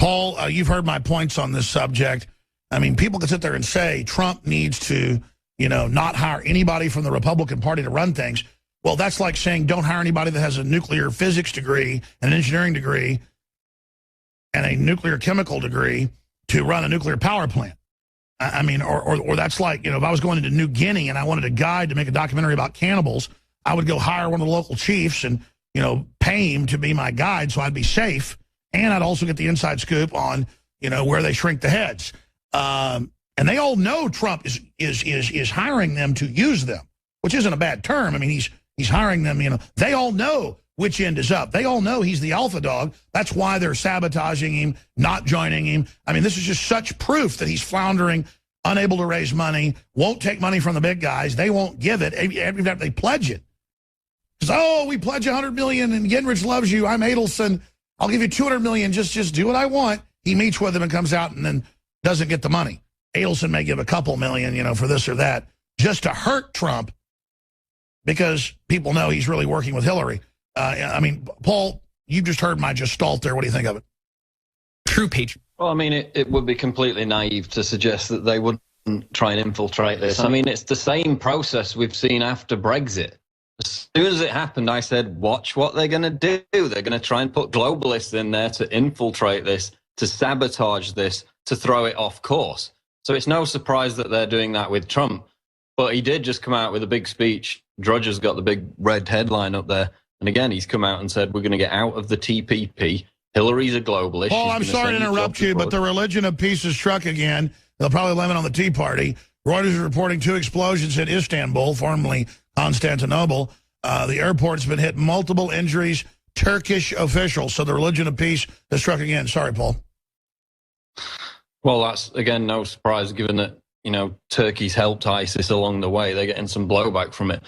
Paul, you've heard my points on this subject. I mean, people can sit there and say Trump needs to, not hire anybody from the Republican Party to run things. Well, that's like saying don't hire anybody that has a nuclear physics degree, an engineering degree, and a nuclear chemical degree to run a nuclear power plant. I mean, or that's like, if I was going into New Guinea and I wanted a guide to make a documentary about cannibals, I would go hire one of the local chiefs and, pay him to be my guide so I'd be safe. And I'd also get the inside scoop on, where they shrink the heads. And they all know Trump is hiring them to use them, which isn't a bad term. I mean, he's hiring them, They all know which end is up. They all know he's the alpha dog. That's why they're sabotaging him, not joining him. I mean, this is just such proof that he's floundering, unable to raise money, won't take money from the big guys. They won't give it. Every time they pledge it. Because, we pledge $100 million and Gingrich loves you. I'm Adelson. I'll give you $200 million. Just do what I want. He meets with him and comes out and then doesn't get the money. Adelson may give a couple million, for this or that, just to hurt Trump because people know he's really working with Hillary. I mean, Paul, you just heard my gestalt there. What do you think of it? True patriot. Well, I mean, it would be completely naive to suggest that they wouldn't try and infiltrate this. I mean, it's the same process we've seen after Brexit. As soon as it happened, I said, watch what they're going to do. They're going to try and put globalists in there to infiltrate this, to sabotage this, to throw it off course. So it's no surprise that they're doing that with Trump. But he did just come out with a big speech. Drudger's got the big red headline up there. And again, he's come out and said, we're going to get out of the TPP. Hillary's a globalist. Paul, I'm sorry to interrupt you, but the religion of peace is struck again. They'll probably blame it on the Tea Party. Reuters is reporting 2 explosions in Istanbul, formerly Constantinople. The airport's been hit, multiple injuries, Turkish officials. So the religion of peace has struck again. Sorry, Paul. Well, that's, again, no surprise given that, Turkey's helped ISIS along the way. They're getting some blowback from it.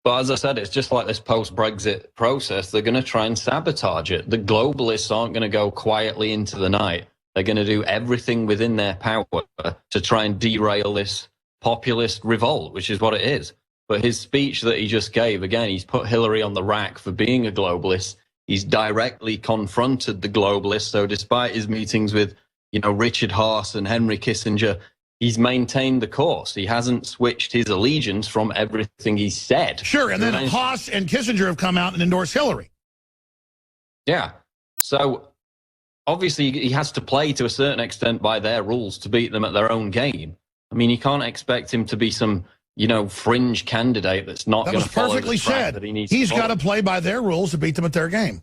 But as I said, it's just like this post-Brexit process. They're going to try and sabotage it. The globalists aren't going to go quietly into the night. They're going to do everything within their power to try and derail this populist revolt, which is what it is. But his speech that he just gave, again, he's put Hillary on the rack for being a globalist. He's directly confronted the globalists. So despite his meetings with, Richard Haas and Henry Kissinger, he's maintained the course. He hasn't switched his allegiance from everything he said. Sure, and then Haas and Kissinger have come out and endorsed Hillary. Yeah. So obviously he has to play to a certain extent by their rules to beat them at their own game. I mean, you can't expect him to be some, fringe candidate that's not going to follow the track perfectly said. That he needs He's to got to play by their rules to beat them at their game.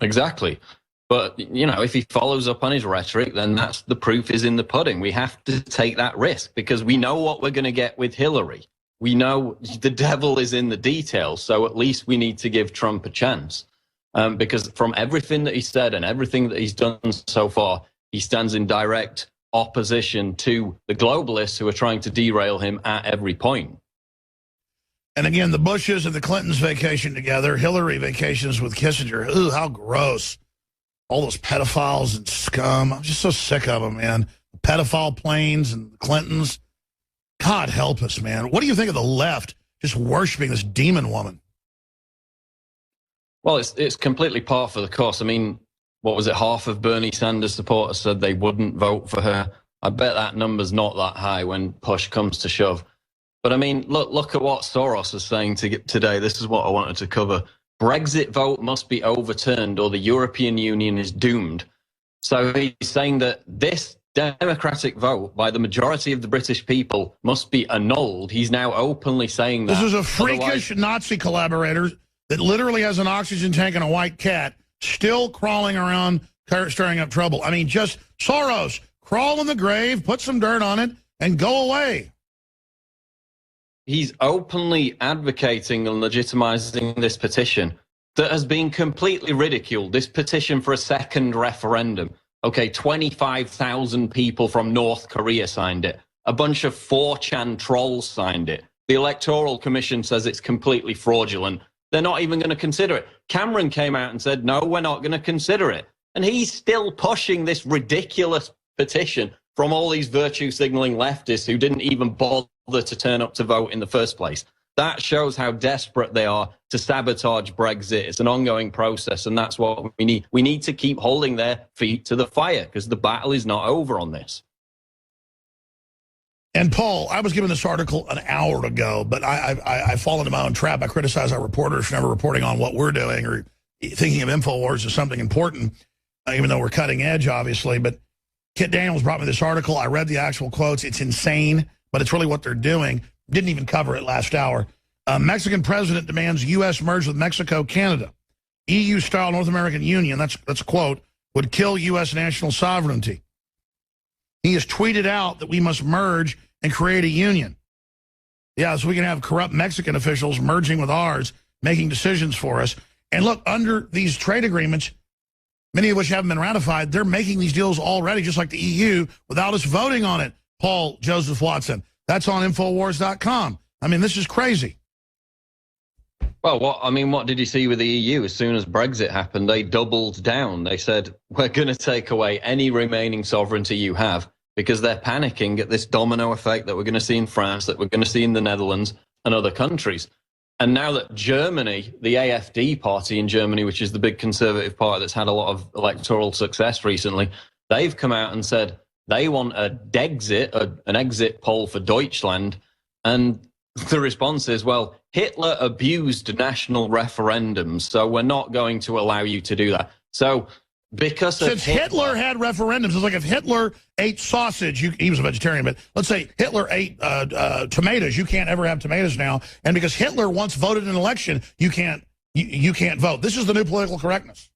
Exactly. But, if he follows up on his rhetoric, then that's the proof is in the pudding. We have to take that risk because we know what we're going to get with Hillary. We know the devil is in the details, so at least we need to give Trump a chance. Because from everything that he said and everything that he's done so far, he stands in direct opposition to the globalists who are trying to derail him at every point. And again, the Bushes and the Clintons vacation together. Hillary vacations with Kissinger. Ooh, how gross. All those pedophiles and scum. I'm just so sick of them, man. The pedophile planes and the Clintons. God help us, man. What do you think of the left just worshiping this demon woman? Well, it's completely par for the course. I mean, what was it? Half of Bernie Sanders supporters said they wouldn't vote for her. I bet that number's not that high when push comes to shove. But I mean, look at what Soros is saying today. This is what I wanted to cover. Brexit vote must be overturned or the European Union is doomed. So he's saying that this democratic vote by the majority of the British people must be annulled. He's now openly saying that. This is a freakish Nazi collaborator that literally has an oxygen tank and a white cat still crawling around stirring up trouble. I mean, just Soros, crawl in the grave, put some dirt on it, and go away. He's openly advocating and legitimizing this petition that has been completely ridiculed. This petition for a second referendum. Okay, 25,000 people from North Korea signed it. A bunch of 4chan trolls signed it. The Electoral Commission says it's completely fraudulent. They're not even going to consider it. Cameron came out and said, no, we're not going to consider it. And he's still pushing this ridiculous petition from all these virtue signaling leftists who didn't even bother to turn up to vote in the first place. That shows how desperate they are to sabotage Brexit. It's an ongoing process, and that's what we need. We need to keep holding their feet to the fire because the battle is not over on this. And Paul, I was given this article an hour ago, but I fall into my own trap. I criticize our reporters for never reporting on what we're doing or thinking of InfoWars as something important, even though we're cutting edge, obviously. But Kit Daniels brought me this article. I read the actual quotes. It's insane, but it's really what they're doing. Didn't even cover it last hour. Mexican president demands U.S. merge with Mexico, Canada. EU-style North American Union, that's a quote, would kill U.S. national sovereignty. He has tweeted out that we must merge and create a union. Yeah, so we can have corrupt Mexican officials merging with ours, making decisions for us. And look, under these trade agreements, many of which haven't been ratified, they're making these deals already, just like the EU, without us voting on it. Paul Joseph Watson. That's on Infowars.com. I mean, this is crazy. Well, what did you see with the EU? As soon as Brexit happened, they doubled down. They said, we're going to take away any remaining sovereignty you have, because they're panicking at this domino effect that we're going to see in France, that we're going to see in the Netherlands and other countries. And now that Germany, the AfD party in Germany, which is the big conservative party that's had a lot of electoral success recently, they've come out and said they want a Dexit, an exit poll for Deutschland. And the response is, well, Hitler abused national referendums, so we're not going to allow you to do that. So because since Hitler had referendums, it's like if Hitler ate sausage, he was a vegetarian, but let's say Hitler ate tomatoes, you can't ever have tomatoes now. And because Hitler once voted in an election, you can't vote. This is the new political correctness.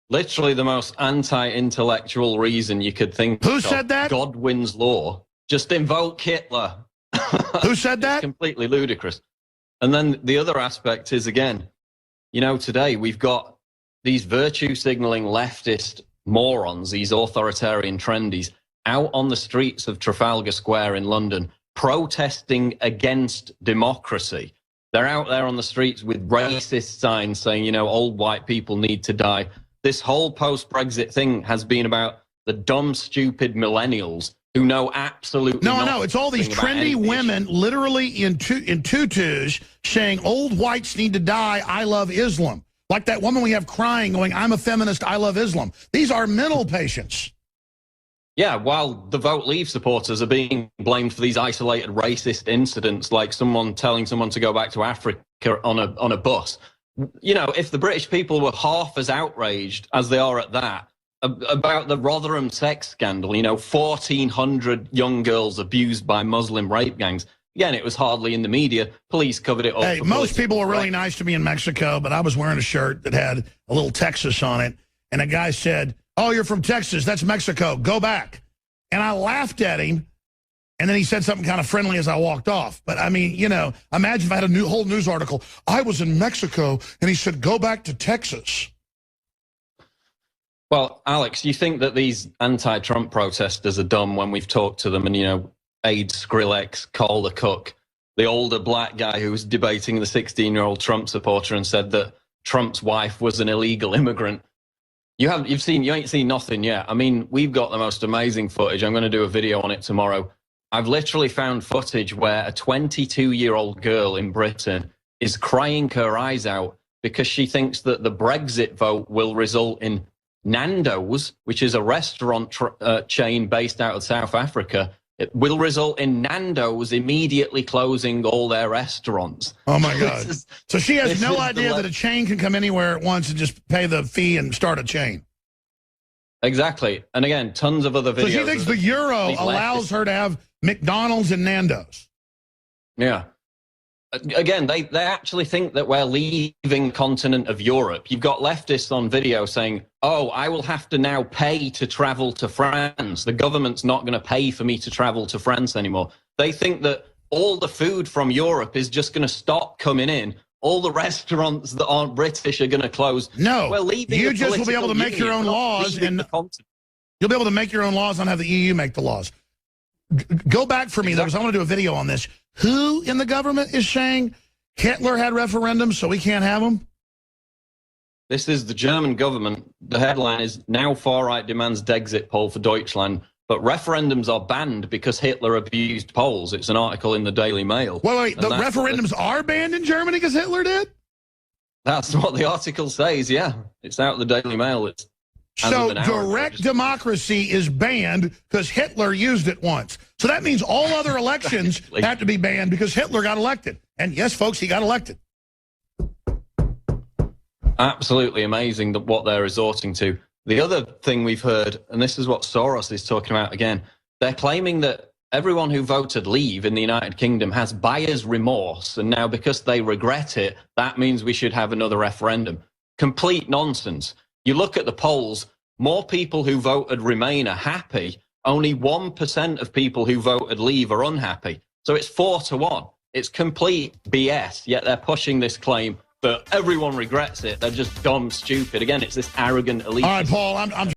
Literally the most anti-intellectual reason you could think of. Who said that? Godwin's law. Just invoke Hitler. Who said that? It's completely ludicrous. And then the other aspect is, again, today we've got these virtue signaling leftist morons, these authoritarian trendies, out on the streets of Trafalgar Square in London protesting against democracy. They're out there on the streets with racist signs saying, old white people need to die. This whole post-Brexit thing has been about the dumb, stupid millennials who know absolutely nothing. No, it's all these trendy women literally in tutus saying old whites need to die, I love Islam. Like that woman we have crying going, I'm a feminist, I love Islam. These are mental patients. Yeah, while the Vote Leave supporters are being blamed for these isolated racist incidents, like someone telling someone to go back to Africa on a bus. If the British people were half as outraged as they are at that, about the Rotherham sex scandal, 1,400 young girls abused by Muslim rape gangs. Again, it was hardly in the media. Police covered it up. Hey, most people were really nice to me in Mexico, but I was wearing a shirt that had a little Texas on it, and a guy said, oh, you're from Texas, that's Mexico, go back. And I laughed at him, and then he said something kind of friendly as I walked off. But, I mean, imagine if I had a whole news article. I was in Mexico, and he said, go back to Texas. Well, Alex, you think that these anti-Trump protesters are dumb when we've talked to them and, Aid Skrillex, Cole the Cook, the older black guy who was debating the 16-year-old Trump supporter and said that Trump's wife was an illegal immigrant. You ain't seen nothing yet. I mean, we've got the most amazing footage. I'm going to do a video on it tomorrow. I've literally found footage where a 22-year-old girl in Britain is crying her eyes out because she thinks that the Brexit vote will result in Nando's, which is a restaurant chain based out of South Africa, it will result in Nando's immediately closing all their restaurants. Oh, my God. So she has no idea that a chain can come anywhere at once and just pay the fee and start a chain. Exactly. And again, tons of other videos. So she thinks the euro allows her to have McDonald's and Nando's. Yeah. Again, they actually think that we're leaving continent of Europe. You've got leftists on video saying, oh, I will have to now pay to travel to France. The government's not going to pay for me to travel to France anymore. They think that all the food from Europe is just going to stop coming in. All the restaurants that aren't British are going to close. No, you just will be able to make your own laws. And you'll be able to make your own laws and have the EU make the laws. Go back for me, though, because I want to do a video on this. Who in the government is saying Hitler had referendums, so we can't have them? This is the German government. The headline is, now far-right demands Dexit poll for Deutschland. But referendums are banned because Hitler abused polls. It's an article in the Daily Mail. Wait, the referendums are banned in Germany because Hitler did? That's what the article says, yeah. It's out of the Daily Mail. So direct democracy is banned because Hitler used it once. So that means all other elections have to be banned because Hitler got elected. And yes, folks, he got elected. Absolutely amazing what they're resorting to. The other thing we've heard, and this is what Soros is talking about again, they're claiming that everyone who voted leave in the United Kingdom has buyer's remorse, and now because they regret it, that means we should have another referendum. Complete nonsense. You look at the polls, more people who voted Remain are happy, only 1% of people who voted leave are unhappy. So it's 4-1. It's complete BS, yet they're pushing this claim that everyone regrets it. They're just dumb, stupid. Again, it's this arrogant elite. All right, Paul, I'm